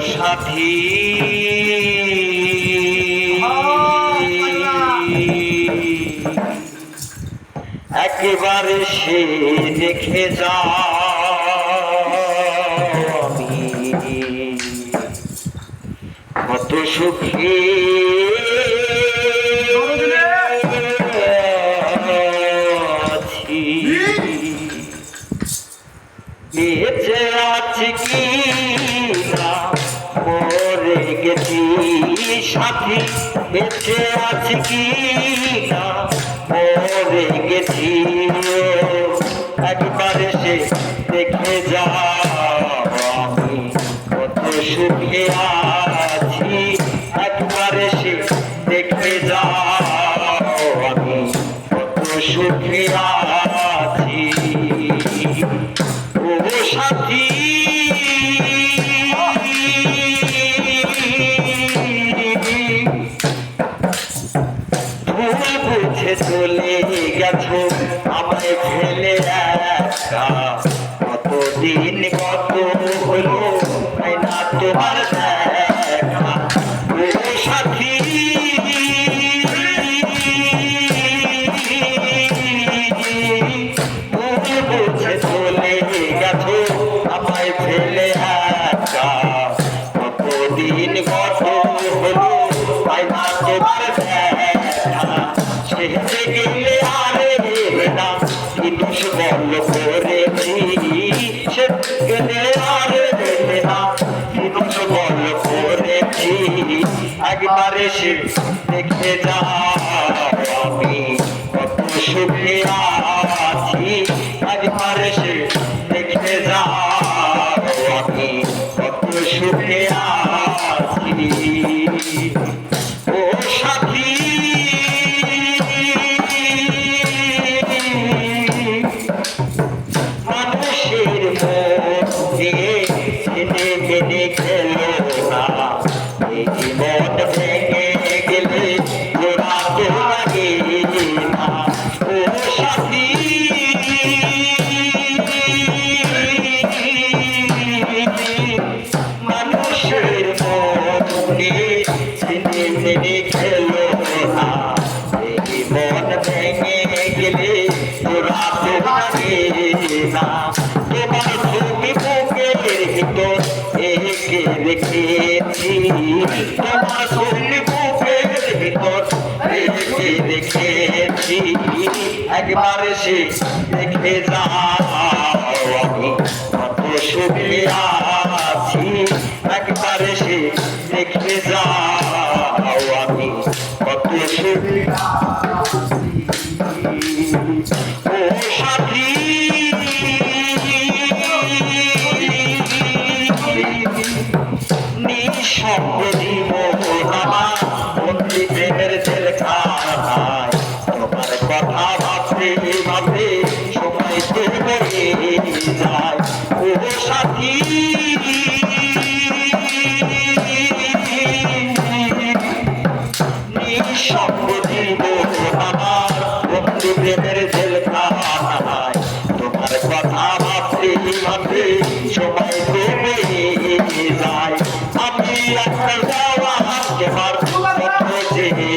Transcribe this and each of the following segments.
সাথী একবারে সে দেখে যা কত সুখী আছি বেঁচে আছি কি না মরে গেছি সাথী বেঁচে আছি কি না মরে গেছি একবারে সে দেখে যা আমি কত সুখে আছি একবারে সে দেখে যা আমি কত সুখে আছি ও সাথী বুঝে চলে গেছো আমায় ফেলে একা কতদিন কত হলো না তোমার দেখা ও সাথী বুঝে চলে গেছো আমায় ফেলে একা কতদিন কত হলো না তোমার দেখা সেজে গেলে আরে না কি দোষ বল করেছি সে গেলে আরে না কি দোষ বল করেছি একবারে সে দেখে যা আমি কত সুখে আছি একবারে সে দেখে যা আমি কত সুখে আছি ও সাথী মানুষের মধ্যে ছেলে মেনে খেলো না এই জীবন ভেঙে গেলে ওরা তো লাগে না ও সাথী মানুষের মধ্যে ছেলে মেনে খেলো না এই জীবন ভেঙে গেলে ওরা তো লাগে না তোমার তুমি বুকের ভিতর একে রেখেছি তোমার তুমি বুকের ভিতর একে রেখেছি একবার সে দেখে যাও আমি কত সুখে আছি একবার সে দেখে যাও আমি কত সুখে ও সাথী নিঃশব্দ জীবন আমার বন্দি প্রেমের জেলখানায় তোমার কথা ভাবতে ভাবতে সময় তো বয়ে যায় ও সাথী নিঃশব্দ জীবন আমার বন্দি প্রেমের জেলখানায় তোমার কথা ভাবতে ভাবতে সময় তো বয়ে যায় আমি একটা যাওয়া তোমার কত চেয়ে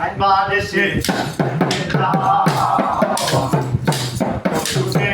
একবারে সে সুখে